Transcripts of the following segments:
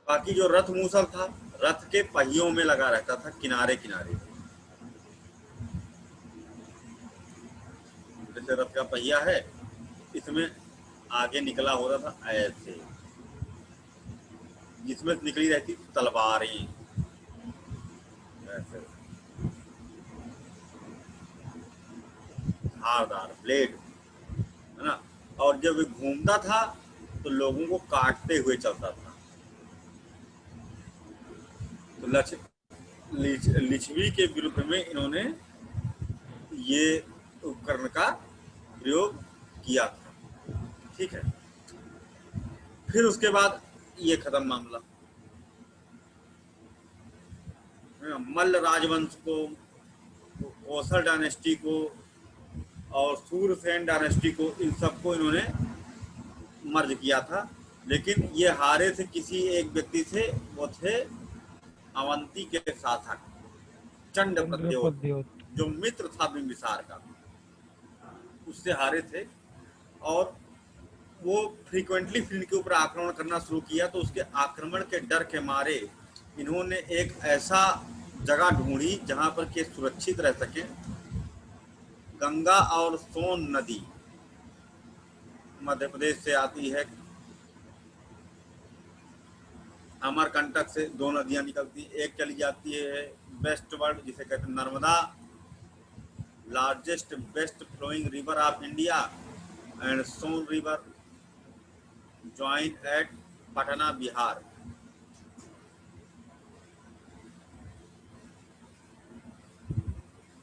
बाकी जो रथ मूसल था, रथ के पहियों में लगा रहता था, किनारे किनारे। जैसे रथ का पहिया है, इसमें आगे निकला होता था ऐसे, जिसमें निकली रहती तलवारें ऐसे, धारदार ब्लेड, है ना। और जब घूमता था तो लोगों को काटते हुए चलता था। तो लिच्छवी के विरुद्ध में इन्होंने ये उपकरण का प्रयोग किया था। ठीक है, फिर उसके बाद ये खत्म मामला। मल्ल राजवंश को, कौशल डायनेस्टी को और सूरसेन डायनेस्टी को, इन सबको इन्होंने मर्ज किया था। लेकिन ये हारे थे किसी एक व्यक्ति से, वो थे अवंती के शासक चंड प्रद्योत, चंद्रप्रद्योत। जो मित्र था बिंबिसार का, उससे हारे थे। और वो फ्रीक्वेंटली फिर इनके ऊपर आक्रमण करना शुरू किया। तो उसके आक्रमण के डर के मारे इन्होंने एक ऐसा जगह ढूंढी जहां पर के सुरक्षित रह सके। गंगा और सोन नदी मध्य प्रदेश से आती है, अमरकंटक से दो नदियां निकलती, एक चली जाती है वेस्टवर्ड, जिसे कहते हैं Narmada, largest west flowing river of India, and Son river join at Patna Bihar.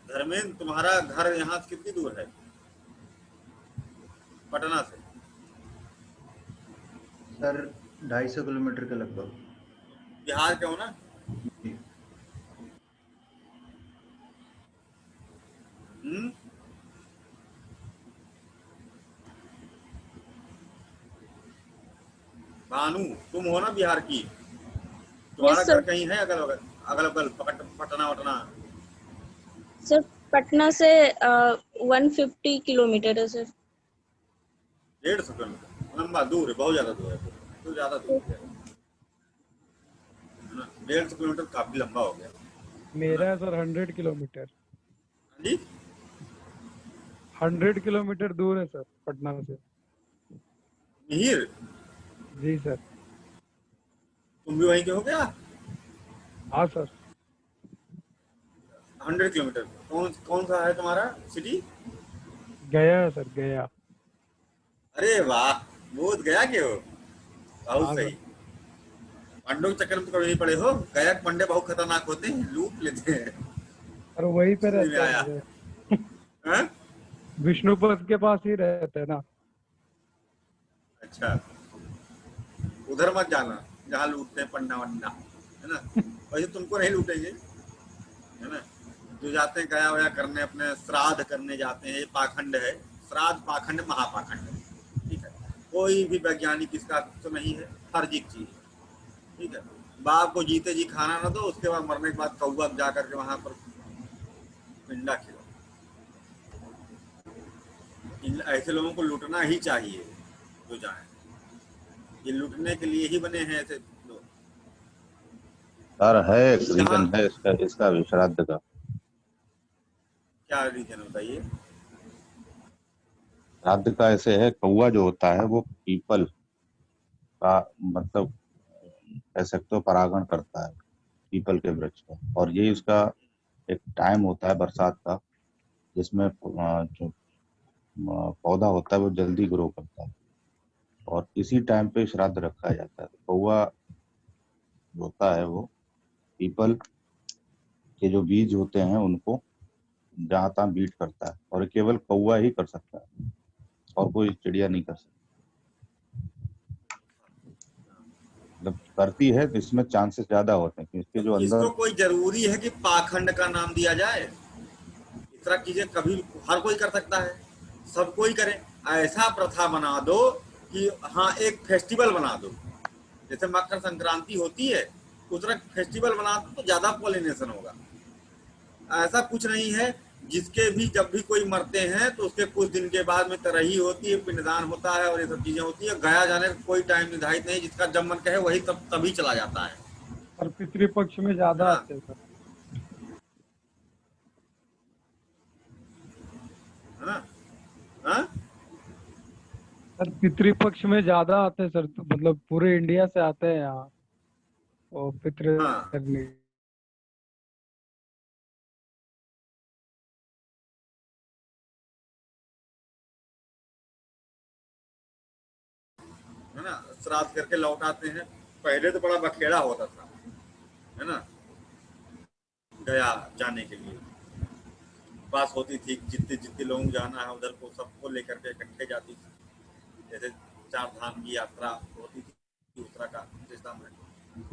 Dharmendra, तुम्हारा घर यहाँ से कितनी दूर है पटना से? सर 250 किलोमीटर के लगभग। बिहार के हो ना? जी। भानु, तुम हो ना बिहार की? तुम्हारा यस घर सर। कहीं है अगल बगल, अगल बगल पटना वटना? सर पटना से 150 किलोमीटर है सर। 150 किलोमीटर लंबा दूर है, बहुत ज्यादा दूर है, तो ज्यादा दूर है ना। 150 किलोमीटर काफी लंबा हो गया। मेरा है सर 100 किलोमीटर। हाँ जी, 100 किलोमीटर दूर है सर पटना से। मिहिर, जी सर। तुम भी वहीं के हो क्या? हाँ सर। 100 किलोमीटर। कौन कौन सा है तुम्हारा सिटी? गया है सर, गया। अरे वाह, बोध गया के हो? बहुत हाँ सही। सर। पांडव के चक्कर में तो कभी नहीं पड़े हो? गया के पंडे बहुत खतरनाक होते हैं, लूट लेते हैं। और वहीं पे समझ में रहते हैं आया? मेरे। हाँ? विष्णुपद के पास ही रहते हैं ना। अच्छा, उधर मत जाना जहाँ लूटते हैं पंडा वंडा, है ना। वैसे तुमको नहीं लूटेंगे, है ना। जो जाते हैं गया वया करने, अपने श्राद्ध करने जाते हैं, ये पाखंड है। श्राद्ध पाखंड महापाखंड है। ठीक है, कोई भी वैज्ञानिक इसका तो नहीं है, फर्जी चीज है। ठीक है, बाप को जीते जी खाना ना दो, उसके बाद मरने के बाद कौआ जा करके वहां पर पिंडा खिलाओ। ऐसे लोगों को लूटना ही चाहिए जो जाए, ये लूटने के लिए ही बने हैं ऐसे लोग। सर है एक जहाँ, रीजन है इसका भी श्राद्ध का। क्या रीजन बताइए? श्राद्ध का ऐसे है, कौवा जो होता है वो पीपल का मतलब कह सकते हो परागण करता है, पीपल के वृक्ष का। और ये उसका एक टाइम होता है बरसात का, जिसमें जो पौधा होता है वो जल्दी ग्रो करता है, और इसी टाइम पे श्राद्ध रखा जाता है। कौवा होता है वो पीपल के जो बीज होते हैं उनको जहाँ तहाँ बीट करता है, और केवल कौवा ही कर सकता है, और कोई चिड़िया नहीं कर सकती। मतलब करती है तो इसमें चांसेस ज्यादा होते हैं कि इसके जो इसको अंदर। कोई जरूरी है कि पाखंड का नाम दिया जाए? इस तरह चीजें कभी हर कोई कर सकता है, सब कोई करे। ऐसा प्रथा बना दो कि हाँ, एक फेस्टिवल बना दो, जैसे मकर संक्रांति होती है, उस तरह फेस्टिवल बना दो तो ज्यादा पॉलिनेशन होगा। ऐसा कुछ नहीं है जिसके भी जब भी कोई मरते हैं तो उसके कुछ दिन के बाद में तरही होती है, पिंडदान होता है और ये सब चीजें होती है। गया जाने का कोई टाइम निर्धारित नहीं, जिसका जब मन कहे वही तभी चला जाता है और पितृपक्ष में ज्यादा हाँ। आते हैं सर। है ना? हाँ? सर पितृपक्ष में ज्यादा आते हैं सर, तो मतलब पूरे इंडिया से आते हैं यहाँ वो पितृ हाँ। करने। है ना? श्राद्ध करके लौट आते हैं। पहले तो बड़ा बखेड़ा होता था, है ना, गया जाने के लिए बात होती थी, जितने जितने लोग जाना है उधर को सबको लेकर के इकट्ठे जाती थी। जैसे 4 धाम की यात्रा होती थी उत्तराखंड में,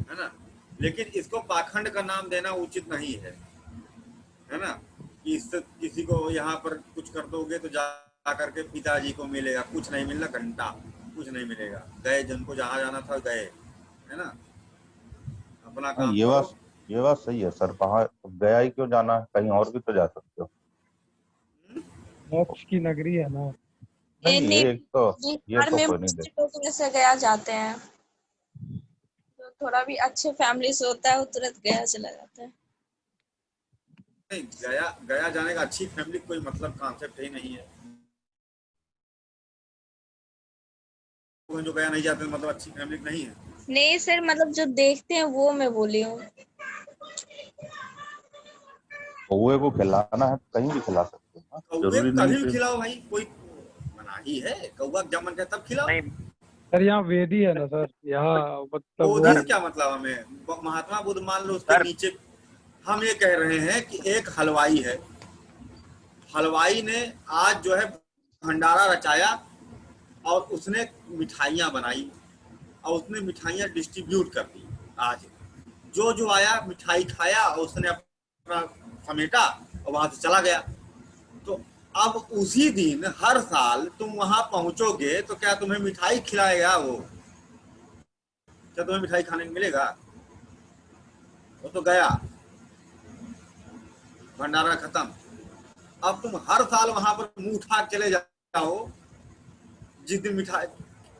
है ना। लेकिन इसको पाखंड का नाम देना उचित नहीं है ना, कि इससे किसी को यहाँ पर कुछ कर दोगे तो जा करके पिताजी को मिलेगा, कुछ नहीं मिलना, घंटा कुछ नहीं मिलेगा। गए जिनको जहाँ जाना था गए, है ना, अपना काम करो। ये बात सही है सर। कहाँ गया ही क्यों जाना है, कहीं और भी तो जा सकते हो। मोक्ष की नगरी है ना। नहीं नहीं, ये तो बिहार में कोई नहीं most दे। लोग ऐसे गया जाते हैं, तो थोड़ा भी अच्छे फैमिली से होता है वो तुरंत गया चला जाता है। नहीं, गया जाने का अच्छी फैमिली कोई मतलब कॉन्सेप्ट ही नहीं है। जो गया नहीं जाते मतलब अच्छी फैमिली नहीं है। नहीं सर, मतलब जो देखते हैं वो मैं बोली हूँ। कौवे को खिलाना है तो कहीं भी खिला सकते हो ना, कौवे जरूरी नहीं कभी भी कि खिलाओ भाई, कोई मनाही है? कौवा जब मन करे तब खिलाओ। सर यहाँ वेदी है ना सर, यहाँ मतलब बोधी वो क्या मतलब? हमें महात्मा बुद्ध मान लो, उसके नीचे हम ये कह रहे हैं कि एक हलवाई है, हलवाई ने आज जो है भंडारा रचाया और उसने मिठाइयाँ बनाई और उसने मिठाइयाँ डिस्ट्रीब्यूट कर दी। आज जो जो आया मिठाई खाया और उसने अपना समेटा और वहां से चला गया। तो अब उसी दिन हर साल तुम वहां पहुंचोगे तो क्या तुम्हें मिठाई खिलाएगा वो? क्या तुम्हें मिठाई खाने को मिलेगा? वो तो गया, भंडारा खत्म। अब तुम हर साल वहां पर मुंह उठा चले जाओ जिस दिन मिठाई।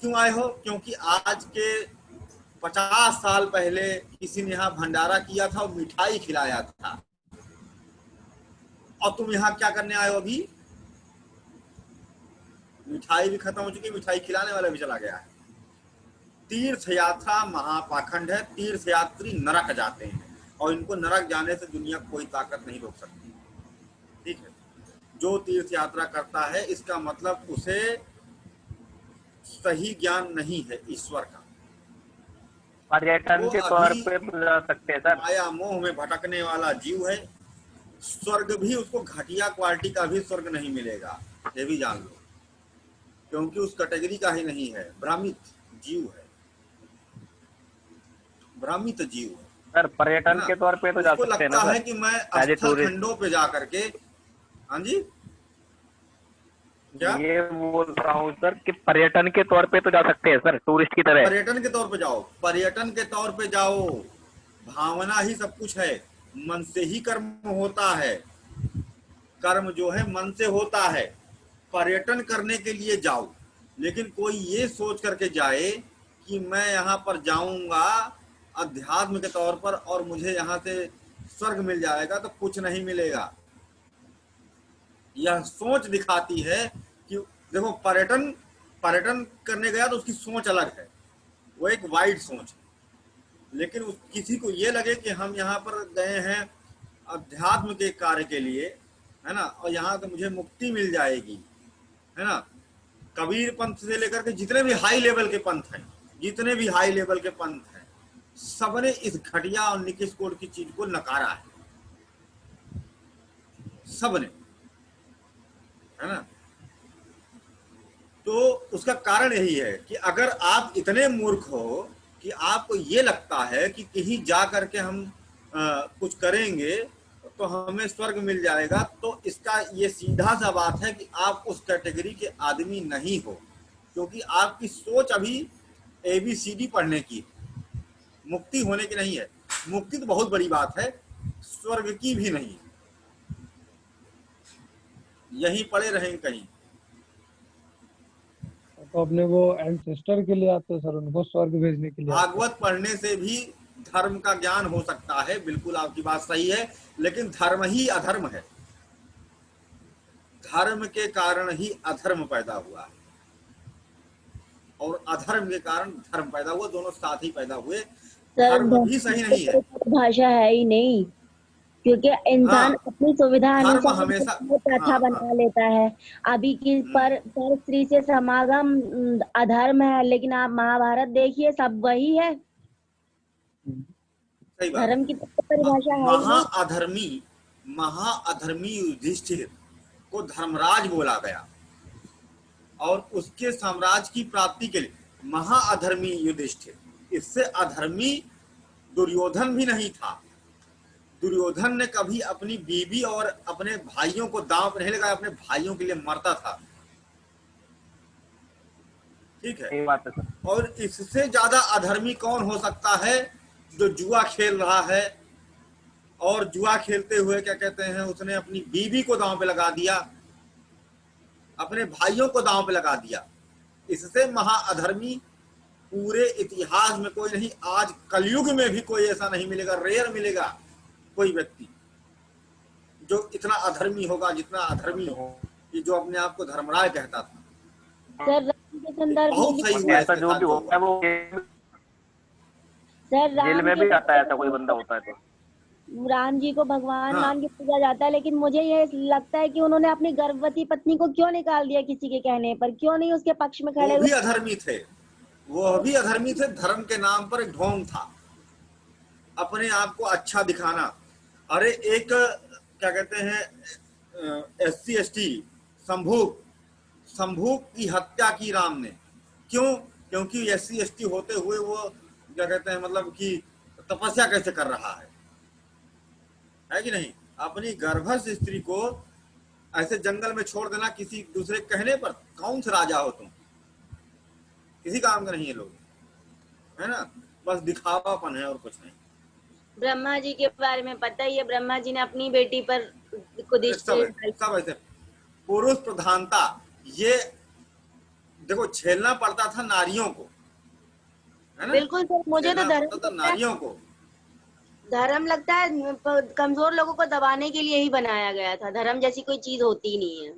क्यों आए हो? क्योंकि आज के 50 साल पहले किसी ने यहाँ भंडारा किया था और मिठाई खिलाया था, और तुम यहाँ क्या करने आए हो? अभी मिठाई भी खत्म हो चुकी, मिठाई खिलाने वाला भी चला गया है। तीर्थ यात्रा महापाखंड है। तीर्थ यात्री नरक जाते हैं और इनको नरक जाने से दुनिया कोई ताकत नहीं रोक सकती। ठीक है, जो तीर्थ यात्रा करता है इसका मतलब उसे सही ज्ञान नहीं है ईश्वर का। पर्यटन के तौर पे जा सकते हैं सर। माया मोह में भटकने वाला जीव है। स्वर्ग भी उसको घटिया क्वालिटी का भी स्वर्ग नहीं मिलेगा, ये भी जान लो, क्योंकि उस कैटेगरी का ही नहीं है। भ्रमित जीव है, भ्रमित जीव है सर पर्यटन के तौर पे तो जा सकते हैं ना लगता सर। है कि मैं स्थल खंडों पे जा करके, हाँ जी क्या ये बोल रहा हूँ सर कि पर्यटन के तौर पे तो जा सकते हैं सर, टूरिस्ट की तरह। पर्यटन के तौर पे जाओ, पर्यटन के तौर पे जाओ। भावना ही सब कुछ है, मन से ही कर्म होता है। कर्म जो है मन से होता है। पर्यटन करने के लिए जाओ, लेकिन कोई ये सोच करके जाए कि मैं यहाँ पर जाऊंगा अध्यात्म के तौर पर और मुझे यहाँ से स्वर्ग मिल जाएगा, तो कुछ नहीं मिलेगा। यह सोच दिखाती है कि देखो, पर्यटन करने गया तो उसकी सोच अलग है, वो एक वाइड सोच है। लेकिन किसी को ये लगे कि हम यहाँ पर गए हैं अध्यात्म के कार्य के लिए, है ना, और यहाँ तो मुझे मुक्ति मिल जाएगी, है ना। कबीर पंथ से लेकर के जितने भी हाई लेवल के पंथ हैं, जितने भी हाई लेवल के पंथ हैं, सबने इस घटिया और निकिस कोड की चीज को नकारा है, सबने, है ना। तो उसका कारण यही है कि अगर आप इतने मूर्ख हो कि आपको ये लगता है कि कहीं जा करके हम कुछ करेंगे तो हमें स्वर्ग मिल जाएगा, तो इसका ये सीधा सा बात है कि आप उस कैटेगरी के आदमी नहीं हो, क्योंकि आपकी सोच अभी ABCD पढ़ने की, मुक्ति होने की नहीं है। मुक्ति तो बहुत बड़ी बात है, स्वर्ग की भी नहीं है। यहीं पड़े रहेंगे कहीं। तो अपने वो एंसेस्टर के लिए आते हैं सर, उनको स्वर्ग भेजने के लिए आते हैं। भागवत पढ़ने से भी धर्म का ज्ञान हो सकता है, बिल्कुल आपकी बात सही है, लेकिन धर्म ही अधर्म है। धर्म के कारण ही अधर्म पैदा हुआ है और अधर्म के कारण धर्म पैदा हुआ, दोनों साथ ही पैदा हुए। सर धर्म भी सही नहीं है। भाषा है ही नहीं, क्योंकि इंसान हाँ, अपनी सुविधा धर्म अनुसार हमेशा, प्रथा हाँ हाँ, बना लेता है। अभी की पर स्त्री से समागम अधर्म है, लेकिन आप महाभारत देखिए, सब वही है। सही बात धर्म है। की तो परिभाषा है ही नहीं। महाअधर्मी युधिष्ठिर को धर्मराज बोला गया और उसके साम्राज्य की प्राप्ति के लिए महाअधर्मी युधिष्ठिर, इससे अधर्मी दुर्योधन भी नहीं था। दुर्योधन ने कभी अपनी बीवी और अपने भाइयों को दांव पर नहीं लगाया, अपने भाइयों के लिए मरता था। ठीक है, सही बात है सर। और इससे ज्यादा अधर्मी कौन हो सकता है, जो जुआ खेल रहा है और जुआ खेलते हुए क्या कहते हैं, उसने अपनी बीवी को दांव पे लगा दिया, अपने भाइयों को दांव पे लगा दिया। इससे महाअधर्मी पूरे इतिहास में कोई नहीं, आज कलयुग में भी कोई ऐसा नहीं मिलेगा, रेयर मिलेगा कोई व्यक्ति जो इतना अधर्मी होगा, जितना अधर्मी ये जो अपने आप को धर्मराय कहता था। सर राम के संदर्भ में बहुत भी, सही हुआ ऐसा इसके जो साथ भी जो होता है हुआ। वो सर जेल राम में के भी आता है, ऐसा कोई बंदा होता है तो। राम जी को भगवान हाँ, मान के पूजा जाता है, लेकिन मुझे ये लगता है कि उन्होंने अपनी गर्भवती पत्नी को क्यों निकाल दिया किसी के कहने पर, क्यों नहीं उसके पक्ष में खड़े वो हुए। भी अधर्मी थे, वो भी अधर्मी थे। धर्म के नाम पर एक ढोंग था, अपने आप को अच्छा दिखाना। अरे एक क्या कहते हैं, SC ST संभूक, संभूक की हत्या की राम ने। क्यों? क्योंकि SC ST होते हुए वो क्या कहते हैं, मतलब कि तपस्या कैसे कर रहा है कि नहीं? अपनी गर्भस्थ स्त्री को ऐसे जंगल में छोड़ देना किसी दूसरे कहने पर, कौन से राजा हो तुम? किसी काम का नहीं है लोग, है ना, बस दिखावापन है और कुछ नहीं। ब्रह्मा जी के बारे में पता ही है, ब्रह्मा जी ने अपनी बेटी पर कुदृष्टि डाली। सब ऐसे पुरुष प्रधानता, ये देखो झेलना पड़ता था नारियों को, है ना, बिल्कुल सर, मुझे तो झेलना धर्म पड़ता था लगता है, नारियों को। धर्म लगता है कमजोर लोगों को दबाने के लिए ही बनाया गया था। धर्म जैसी कोई चीज होती ही नहीं है।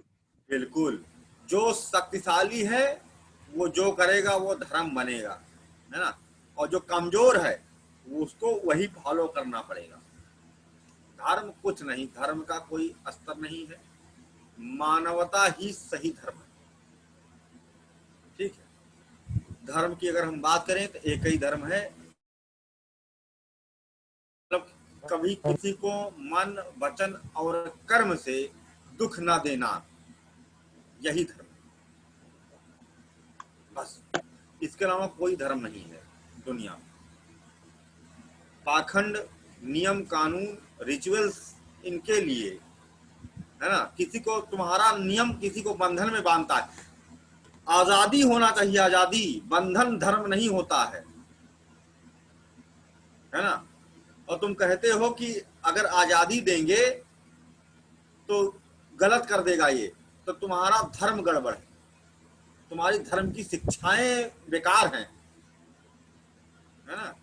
बिल्कुल, जो शक्तिशाली है वो जो करेगा वो धर्म बनेगा, है ना, और जो कमजोर है उसको वही फॉलो करना पड़ेगा। धर्म कुछ नहीं, धर्म का कोई स्तर नहीं है, मानवता ही सही धर्म है। ठीक है, धर्म की अगर हम बात करें तो एक ही धर्म है, मतलब कभी किसी को मन वचन और कर्म से दुख ना देना, यही धर्म, बस। इसके अलावा कोई धर्म नहीं है दुनिया में। पाखंड, नियम कानून, रिचुअल्स, इनके लिए, है ना, किसी को तुम्हारा नियम किसी को बंधन में बांधता है। आजादी होना चाहिए, आजादी, बंधन धर्म नहीं होता है ना। और तुम कहते हो कि अगर आजादी देंगे तो गलत कर देगा ये, तो तुम्हारा धर्म गड़बड़ है, तुम्हारी धर्म की शिक्षाएं बेकार हैं, है ना।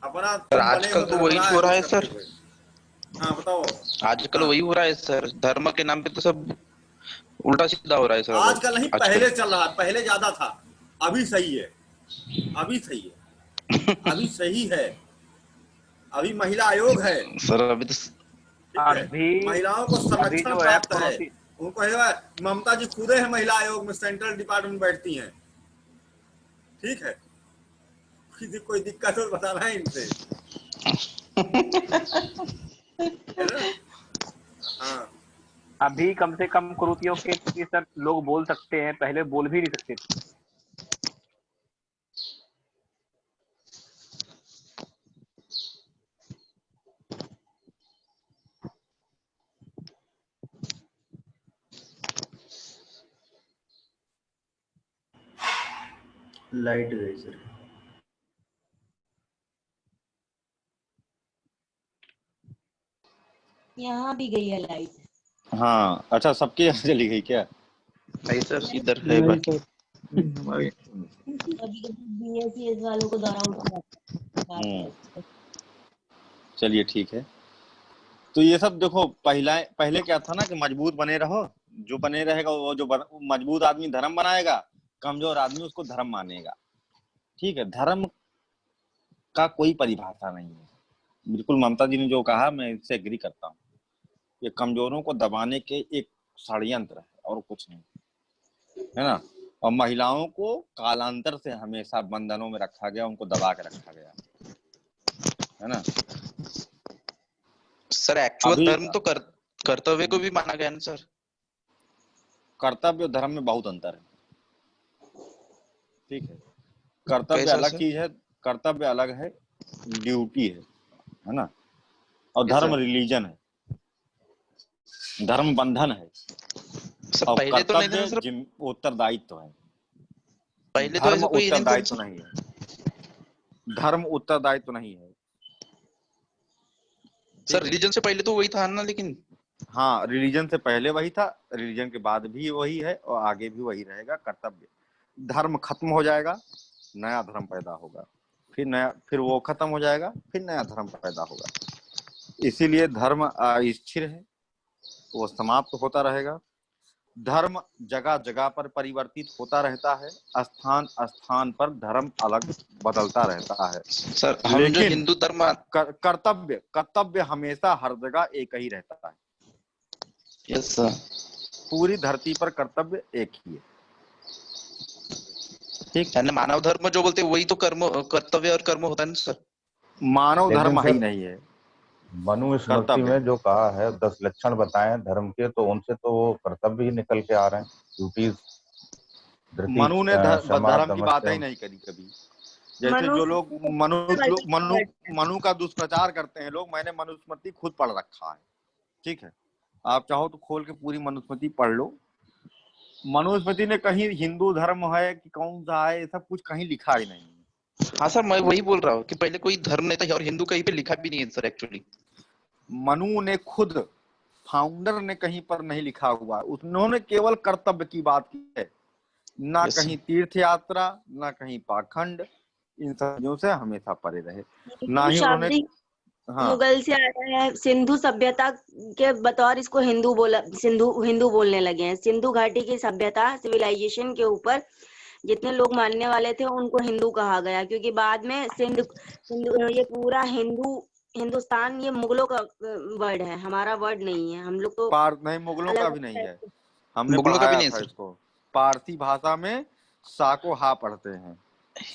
अपना सर तुम बने हो आजकल तो वही धर्मराय हो रहा कुछ है करते सर। हुए। हाँ बताओ। आजकल हाँ, वही हो रहा है सर, धर्म के नाम पे तो सब उल्टा सीधा हो रहा है सर। आजकल नहीं, पहले चल रहा है, पहले ज्यादा था, अभी सही है, अभी सही है, अभी सही है। अभी महिला आयोग है, सर अभी तो ठीक है, अभी महिलाओं को अभी संरक्षण जो है प्राप्त है। उनको है, ममता जी खुद है महिला आयोग में, सेंट्रल डिपार्टमेंट बैठती हैं। ठीक है, किसी कोई दिक्कत हो तो बताना है इनसे, है ना। हाँ, अभी कम से कम कुरीतियों के प्रति सर लोग बोल सकते हैं, पहले बोल भी नहीं सकते थे। लाइट गई सर। यहाँ भी गई है लाइट। हाँ अच्छा, सबके यहाँ चली गई क्या? नहीं सर, इधर है नहीं बाकी। सर। हमारे कभी कभी BSES वालों को दौरा उठ जाता है। चलिए ठीक है। तो ये सब देखो, पहले क्या था ना कि मजबूत बने रहो, जो बने रहेगा वो मजबूत आदमी धर्म बनाएगा, कमजोर आदमी उसको धर्म मानेगा। ठीक है, धर्म का कोई परिभाषा नहीं है। बिल्कुल ममता जी ने जो कहा मैं इससे एग्री करता हूँ। ये कमजोरों को दबाने के एक षड्यंत्र है और कुछ नहीं, है ना। और महिलाओं को कालांतर से हमेशा बंधनों में रखा गया, उनको दबा के रखा गया, है ना। सर एक्चुअल अभी धर्म तो कर्तव्य को भी माना गया ना सर। कर्तव्य और धर्म में बहुत अंतर है। ठीक है, कर्तव्य कैसा अलग सर? चीज है, कर्तव्य अलग है, ड्यूटी है ना। और यस धर्म सर। रिलीजन है, धर्म बंधन है, सर और पहले तो नहीं था कर्तव्य सर, उत्तरदायित्व है। पहले तो धर्म ऐसा कोई नहीं था ना उत्तरदायित्व सर। नहीं है, धर्म उत्तरदायित्व नहीं है। सर रिलीजन से पहले तो वही था ना, लेकिन हाँ, रिलीजन से पहले वही था, रिलीजन के बाद भी वही है और आगे भी वही रहेगा। कर्तव्य, धर्म खत्म हो जाएगा, नया धर्म पैदा होगा, फिर वो खत्म हो जाएगा, फिर नया धर्म पैदा होगा। इसीलिए धर्म अस्थिर है, वो समाप्त होता रहेगा। धर्म जगह जगह पर परिवर्तित होता रहता है, स्थान स्थान पर धर्म अलग बदलता रहता है। सर हम जो लेकिन हिंदू धर्म, कर्तव्य हमेशा हर जगह एक ही रहता है। यस सर, पूरी धरती पर कर्तव्य एक ही है। ठीक, यानी मानव धर्म जो बोलते हैं वही तो कर्म, कर्तव्य और कर्म होता है ना सर। मानव लेकिन धर्म ही सर नहीं है, मनुस्मृति कर्तव्य में है। जो कहा है 10 लक्षण बताए धर्म के, तो उनसे तो वो कर्तव्य ही निकल के आ रहे हैं। ड्यूटीज, धृति, मनु ने क्षमा, धर्म की बात ही दमस्यम। नहीं करी कभी। जैसे मनु जो लोग मनु का दुष्प्रचार करते हैं लोग, मैंने मनुस्मृति खुद पढ़ रखा है। ठीक है, आप चाहो तो खोल के पूरी मनुस्मृति पढ़ लो। मनुस्मृति ने कहीं हिंदू धर्म है कि कौन सा है, सब कुछ कहीं लिखा ही नहीं है। हाँ सर, मैं वही बोल रहा हूँ कि पहले कोई धर्म नहीं था और हिंदू कहीं पे लिखा भी नहीं है सर एक्चुअली। मनु ने खुद, फाउंडर ने कहीं पर नहीं लिखा हुआ, उन्होंने केवल कर्तव्य की बात की है, ना यस कहीं तीर्थ यात्रा, ना कहीं पाखंड। इन चीजों से हमेशा परे रहे, ना ही उन्होंने। शाब्दिक हाँ, मुगल से आया है, सिंधु सभ्यता के बतौर इसको हिंदू बोलने लगे हैं। सिंधु घाटी की सभ्यता, सिविलाइजेशन के ऊपर जितने लोग मानने वाले थे उनको हिंदू कहा गया, क्योंकि बाद में ये पूरा हिंदुस्तान ये मुगलों का वर्ड है, हमारा वर्ड नहीं है। हम लोग तो नहीं, मुगलों का अलग भी नहीं है। अलग। हमने मुगलों का भी पढ़ाया नहीं था सर। इसको, पारसी भाषा में साको हा पढ़ते हैं।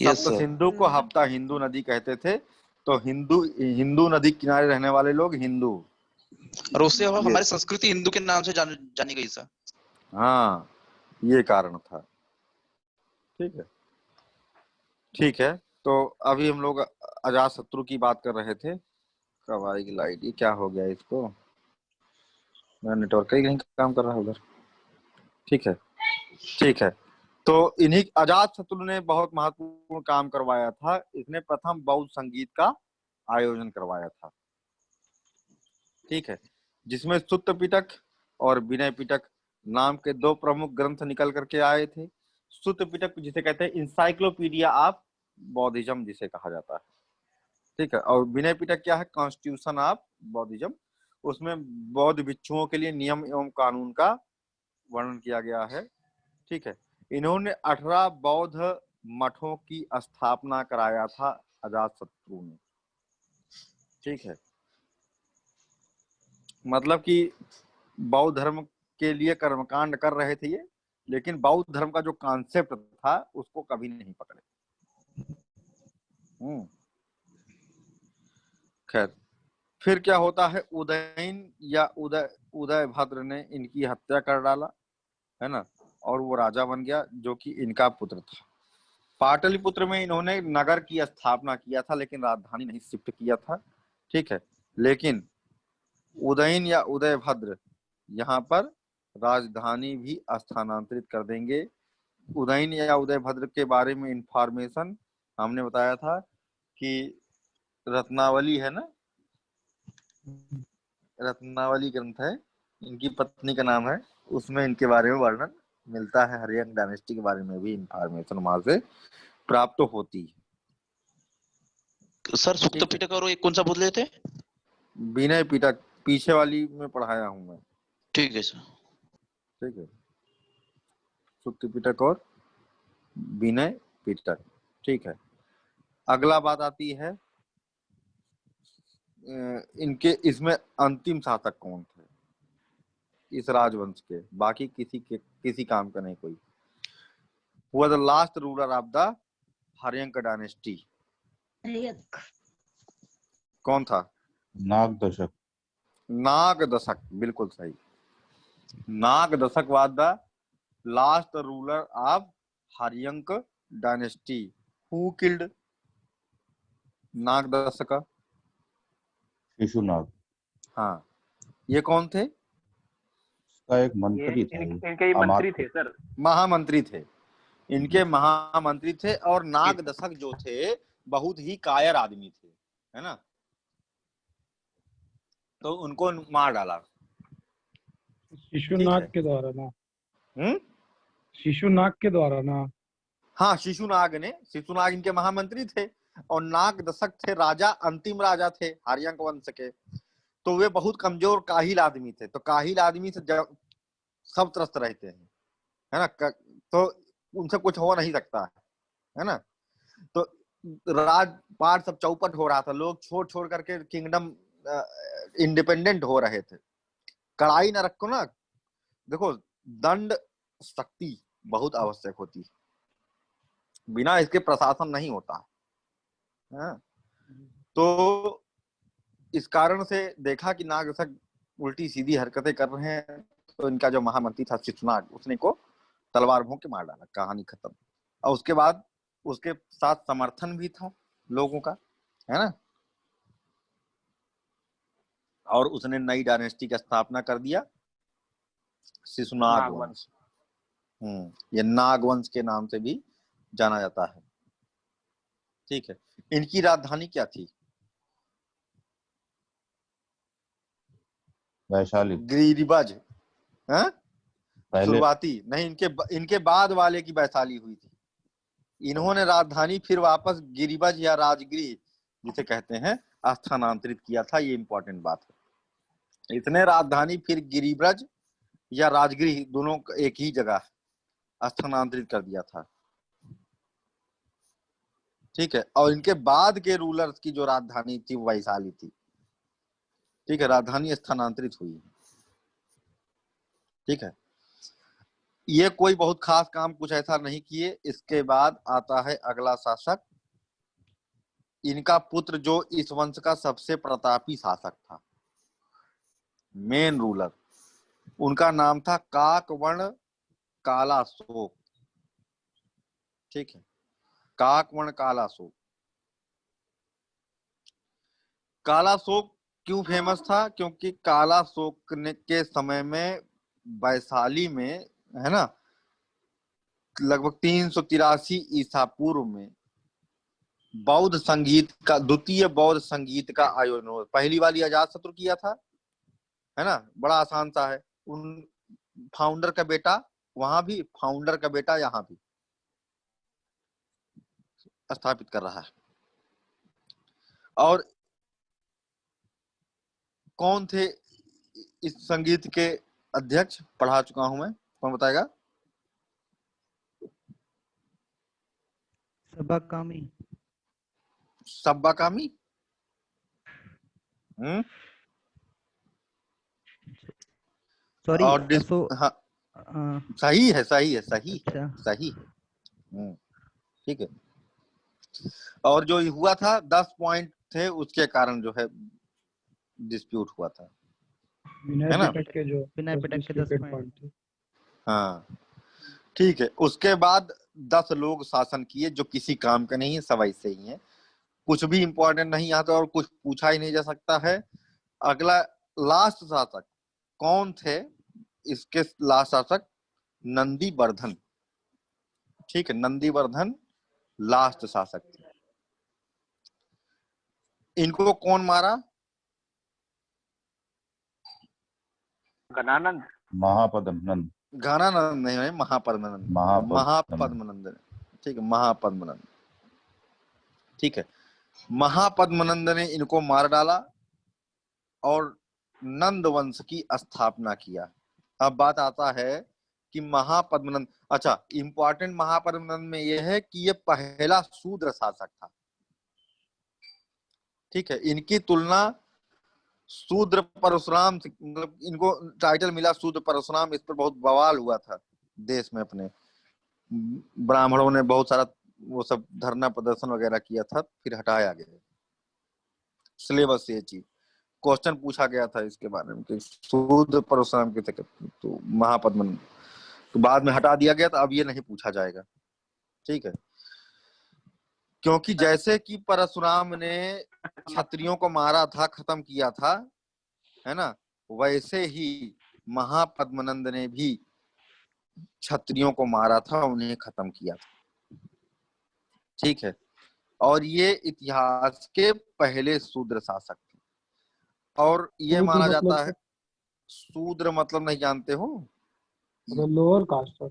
यस सप्त सर। सिंधु को हफ्ता हिंदू नदी कहते थे, तो हिंदू नदी किनारे रहने वाले लोग हिंदू। और उससे ये, हमारी संस्कृति हिंदू के नाम से जानी गई सर। हाँ, ये कारण था। ठीक है, ठीक है। तो अभी हम लोग अजात शत्रु की बात कर रहे थे। कब आएगी लाइट? ये क्या हो गया इसको? मेरा नेटवर्क ही नहीं काम कर रहा है उधर। ठीक है, ठीक है। तो इन्हीं अजात शत्रु ने बहुत महत्वपूर्ण काम करवाया था। इसने प्रथम बौद्ध संगीत का आयोजन करवाया था। ठीक है, जिसमें सुत्त पिटक और विनय पिटक नाम के 2 प्रमुख ग्रंथ निकल करके आए थे। सुत्त पिटक जिसे कहते हैं इंसाइक्लोपीडिया ऑफ बौद्धिज्म जिसे कहा जाता है। ठीक है, और विनय पिटक क्या है? Constitution of बौद्धिज्म। उसमें बौद्ध भिक्षुओं के लिए नियम एवं कानून का वर्णन किया गया है। ठीक है, इन्होंने 18 बौद्ध मठों की स्थापना कराया था अजात शत्रु ने। ठीक है, मतलब कि बौद्ध धर्म के लिए कर्मकांड कर रहे थे ये, लेकिन बौद्ध धर्म का जो कॉन्सेप्ट था उसको कभी नहीं पकड़े। खैर, फिर क्या होता है? उदयन या उदयभद्र ने इनकी हत्या कर डाला, है ना, और वो राजा बन गया जो कि इनका पुत्र था। पाटलिपुत्र में इन्होंने नगर की स्थापना किया था, लेकिन राजधानी नहीं शिफ्ट किया था। ठीक है, लेकिन उदयन या उदयभद्र यहाँ पर राजधानी भी स्थानांतरित कर देंगे। उदयन या उदयभद्र के बारे में इंफॉर्मेशन हमने बताया था कि रत्नावली है ना, रत्नावली ग्रंथ है, इनकी पत्नी का नाम है, उसमें इनके बारे में वर्णन मिलता है। हरियंक डायनेस्टी के बारे में भी इंफॉर्मेशन वहां से प्राप्त होती है। सर सुक्त ठीक है, पिटक और एक कौन सा बोल रहे थे? विनय पिटक पीछे वाली में पढ़ाया हूं मैं। ठीक है सर। ठीक है, सुक्त पिटक और विनय पिटक। ठीक है, अगला बात आती है इनके इसमें अंतिम शासक कौन थे इस राजवंश के, बाकी किसी काम का नहीं कोई। हुआ the last ruler of the Haryanka dynasty, कौन था? नाग दशक। नाग दशक, बिल्कुल सही। Nag Dashak was the last ruler of Haryanka dynasty. Who killed Nag Dashak? Shishunag. हाँ, ये कौन थे? का एक ये मंत्री था, इनके ही मंत्री थे सर। महामंत्री थे, इनके महामंत्री थे। और नाग दशक जो थे बहुत ही कायर आदमी थे, है ना, तो उनको मार डाला। शिशुनाग के द्वारा ना? हम्म, शिशुनाग के द्वारा ना? हाँ, शिशुनाग इनके महामंत्री थे। और नाग दशक थे राजा, अंतिम राजा थे हरियंक वंश के। तो वे बहुत कमजोर काहिल आदमी थे। तो काहिल आदमी से सब त्रस्त रहते हैं, है ना, तो उनसे कुछ हो नहीं सकता है ना। तो राजपाट सब चौपट हो रहा था, लोग छोड़ करके किंगडम इंडिपेंडेंट हो रहे थे। कड़ाई न रखो ना, देखो दंड शक्ति बहुत आवश्यक होती है, बिना इसके प्रशासन नहीं होता है। तो इस कारण से देखा कि नाग दशक उल्टी सीधी हरकतें कर रहे हैं, तो इनका जो महामंत्री था शिशुनाग, उसने को तलवार भोंक के मार डाला, कहानी खत्म। और उसके बाद उसके साथ समर्थन भी था लोगों का, है ना, और उसने नई डायनेस्टी की स्थापना कर दिया, शिशुनाग वंश। ये नागवंश के नाम से भी जाना जाता है। ठीक है, इनकी राजधानी क्या थी? वैशाली। गिरिबज। पहले शुरुआती नहीं, इनके बाद वाले की वैशाली हुई थी। इन्होंने राजधानी फिर वापस गिरिबज या राजगृह जिसे कहते हैं स्थानांतरित किया था। ये इंपॉर्टेंट बात है, इसने राजधानी फिर गिरिब्रज या राजगृह दोनों एक ही जगह स्थानांतरित कर दिया था। ठीक है, और इनके बाद के रूलर्स की जो राजधानी थी वैशाली थी। ठीक है, राजधानी स्थानांतरित हुई। ठीक है, ये कोई बहुत खास काम कुछ ऐसा नहीं किए। इसके बाद आता है अगला शासक, इनका पुत्र जो इस वंश का सबसे प्रतापी शासक था, मेन रूलर, उनका नाम था काकवर्ण कालाशोक। ठीक है, काकवर्ण कालाशोक। कालाशोक क्यों फेमस था? क्योंकि कालाशोक के समय में वैशाली में, है ना, लगभग 383 ईसा पूर्व में बौद्ध संगीत का, द्वितीय बौद्ध संगीत का आयोजन हुआ। पहली वाली अजातशत्रु किया था, है ना, बड़ा आसान सा है। उन फाउंडर का बेटा वहां भी, फाउंडर का बेटा यहाँ भी स्थापित कर रहा है। और कौन थे इस संगीत के अध्यक्ष? पढ़ा चुका हूं मैं, कौन बताएगा? सबाकामी। सब्बाकामी। सॉरी, और हाँ, सही है, सही है, सही है, अच्छा। सही है। ठीक है, और जो हुआ था 10 पॉइंट थे, उसके कारण जो है डिस्प्यूट हुआ था, है ना। विनय पिटक के जो विनय पिटक के 10 विकेट पॉइंट। थे। हाँ, ठीक है। उसके बाद 10 लोग शासन किए जो किसी काम के नहीं है, सब ऐसे ही है, कुछ भी इंपॉर्टेंट नहीं आता और कुछ पूछा ही नहीं जा सकता है। अगला लास्ट शासक कौन थे? इसके लास्ट शासक नंदीवर्धन। ठीक है, नंदीवर्धन लास्ट शासक थे। इनको कौन मारा? गणानंद। महापद्मनंद। घनानंद नहीं है, महापद्मनंद। महापद्मनंद, ठीक है, महापद्मनंद, ठीक है। महापद्मनंद ने इनको मार डाला और नंद वंश की स्थापना किया। अब बात आता है कि महापद्मनंद, अच्छा इंपॉर्टेंट महापद्मनंद में यह है कि ये पहला शूद्र शासक था, ठीक है। इनकी तुलना शूद्र परशुराम, मतलब इनको टाइटल मिला शूद्र परशुराम, इस पर बहुत बवाल हुआ था देश में अपने। ब्राह्मणों ने बहुत सारा वो सब धरना प्रदर्शन वगैरह किया था, फिर हटाया गया सिलेबस से ये चीज। क्वेश्चन पूछा गया था इसके बारे में कि शूद्र परशुराम के थे, तो महापद्मनंद, तो बाद में हटा दिया गया था, अब ये नहीं पूछा जाएगा, ठीक है। क्योंकि जैसे कि परशुराम ने क्षत्रियों को मारा था, खत्म किया था, है ना, वैसे ही महापद्मनंद ने भी क्षत्रियों को मारा था, उन्हें खत्म किया था, ठीक है। और ये इतिहास के पहले शूद्र शासक थे। और ये माना जाता है, शूद्र मतलब नहीं जानते हो? Lower caste.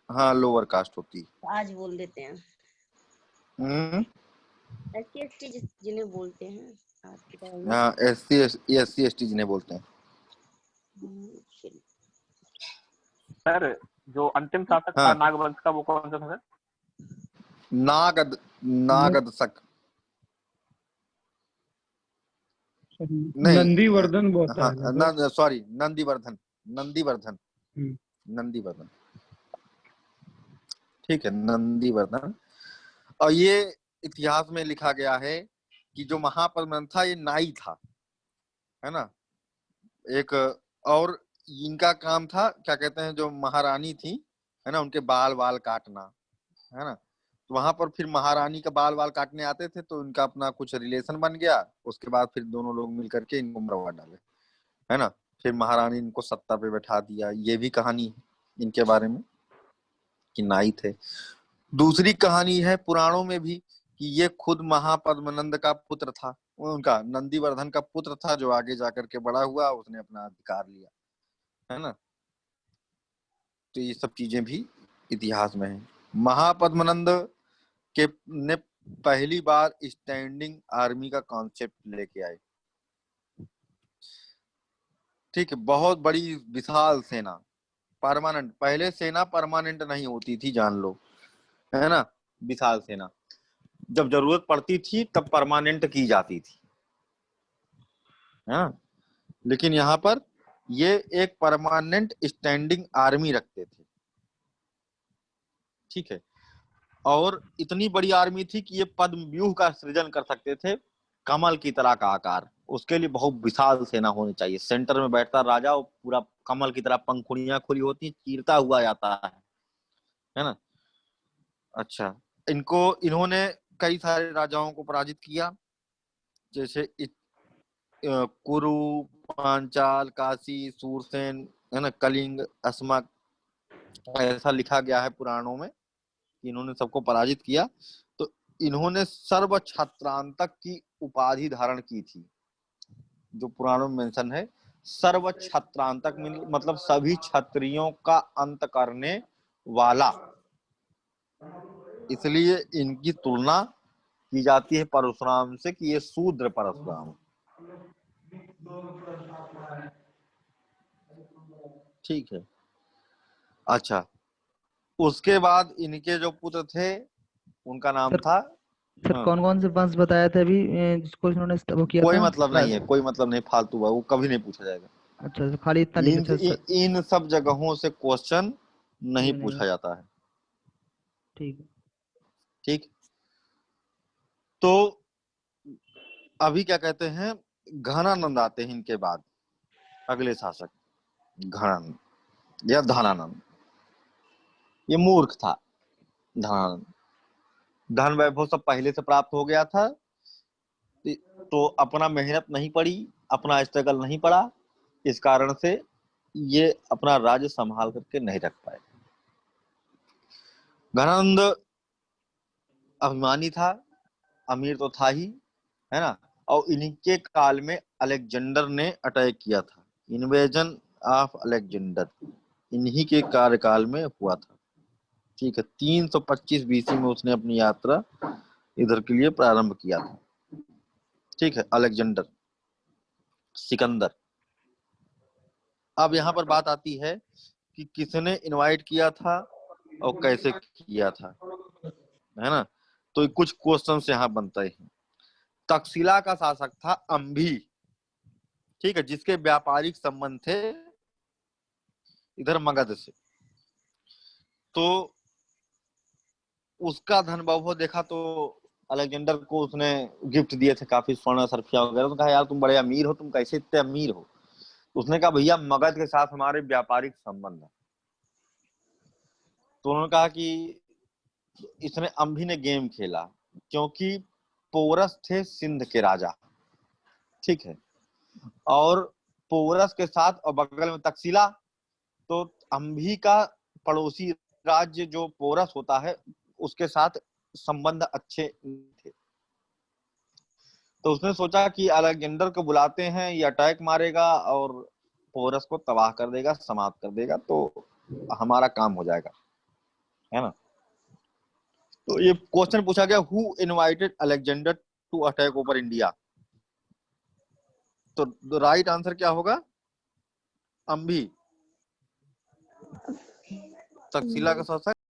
हाँ, लोअर कास्ट होती। आज बोल देते हैं SC/ST जिन्हें बोलते हैं आज के टाइम में। हाँ, SC/ST जिन्हें बोलते हैं। सर जो अंतिम शासक था नागवंश का, वो कौन सा था सर? नागदशक नहीं, नंदीवर्धन बोलता है। सॉरी, नंदीवर्धन, ठीक है, नंदीवर्धन। और ये इतिहास में लिखा गया है कि जो महापद्मनंद था ये नाई था, है ना, एक। और इनका काम था, क्या कहते हैं, जो महारानी थी, है ना, उनके बाल काटना, है ना। तो वहां पर फिर महारानी का बाल काटने आते थे, तो इनका अपना कुछ रिलेशन बन गया। उसके बाद फिर दोनों लोग मिल करके इनको मरवा डाले, है ना। फिर महारानी इनको सत्ता पे बैठा दिया। ये भी कहानी है इनके बारे में कि नाई थे। दूसरी कहानी है पुराणों में भी कि ये खुद महापद्मनंद का पुत्र था, उनका नंदीवर्धन का पुत्र था, जो आगे जाकर के बड़ा हुआ, उसने अपना अधिकार लिया, है ना। तो ये सब चीजें भी इतिहास में है। महापद्मनंद के ने पहली बार स्टैंडिंग आर्मी का कॉन्सेप्ट लेके आए, ठीक है। बहुत बड़ी विशाल सेना, परमानेंट। पहले सेना परमानेंट नहीं होती थी, जान लो, है ना। विशाल सेना जब जरूरत पड़ती थी तब परमानेंट की जाती थी, हाँ। लेकिन यहाँ पर ये एक परमानेंट स्टैंडिंग आर्मी रखते थे, ठीक है। और इतनी बड़ी आर्मी थी कि ये पद्म व्यूह का सृजन कर सकते थे, कमल की तरह का आकार। उसके लिए बहुत विशाल सेना होनी चाहिए। सेंटर में बैठता राजा, और पूरा कमल की तरह पंखुड़ियां खुली होती, चीरता हुआ जाता है ना। अच्छा, इन्होंने कई सारे राजाओं को पराजित किया, जैसे कुरु, पांचाल, काशी, सूरसेन, है ना, कलिंग, अस्मक, ऐसा लिखा गया है पुराणों में कि इन्होंने सबको पराजित किया। तो इन्होंने सर्व क्षत्रांतक की उपाधि धारण की थी, जो पुराणों में मेंशन है। सर्व क्षत्रांतक मतलब सभी क्षत्रियों का अंत करने वाला। इसलिए इनकी तुलना की जाती है परशुराम से कि ये शूद्र परशुराम, ठीक है। अच्छा, उसके बाद इनके जो पुत्र थे उनका नाम था, सर कौन कौन से वंश बताया था अभी जिसको इन्होंने वो किया कोई था? मतलब नहीं है, कोई मतलब नहीं, फालतू है वो, कभी नहीं पूछा जाएगा। अच्छा, तो खाली इतना लिखा था। इन सब जगहों से क्वेश्चन नहीं पूछा जाता है, ठीक। ठीक। तो अभी क्या कहते हैं, घनानंद आते हैं इनके बाद, अगले शासक घनानंद या धनानंद। ये मूर्ख था धनानंद, धन वैभव सब पहले से प्राप्त हो गया था, तो अपना मेहनत नहीं पड़ी, अपना स्ट्रगल नहीं पड़ा, इस कारण से ये अपना राज्य संभाल करके नहीं रख पाए। घनानंद अभिमानी था, अमीर तो था ही, है ना। और इन्हीं के काल में अलेक्जेंडर ने अटैक किया था इन्वेजन ऑफ अलेक्जेंडर इन्हीं के कार्यकाल में हुआ था। ठीक है, 325 बीसी में उसने अपनी यात्रा इधर के लिए प्रारंभ किया था। ठीक है, अलेक्जेंडर सिकंदर। अब यहाँ पर बात आती है कि किसने इनवाइट किया था और कैसे किया था, है ना। तो कुछ क्वेश्चन यहाँ बनते हैं। तक्षशिला का शासक था अंभी, ठीक है, जिसके व्यापारिक संबंध थे इधर मगध से। तो उसका धन वैभव देखा तो अलेक्जेंडर को उसने गिफ्ट दिए थे काफी स्वर्ण सरफिया वगैरह। तो कहा यार तुम बड़े अमीर हो, तुम कैसे इतने अमीर हो। उसने कहा भैया मगध के साथ हमारे व्यापारिक संबंध है। तो उन्होंने कहा कि इसने अंभी ने गेम खेला क्योंकि पोरस थे सिंध के राजा, ठीक है, और पोरस के साथ और बगल में तक्षशिला, तो अंभी का पड़ोसी राज्य जो पोरस होता है उसके साथ संबंध अच्छे थे। तो उसने सोचा कि अलेक्जेंडर को बुलाते हैं, ये अटैक मारेगा और पोरस को तबाह कर देगा, समाप्त कर देगा, तो हमारा काम हो जाएगा, है ना। तो ये क्वेश्चन पूछा गया, who invited Alexander to attack over India. तो राइट आंसर क्या होगा? अंभी, तक्षशिला का शासक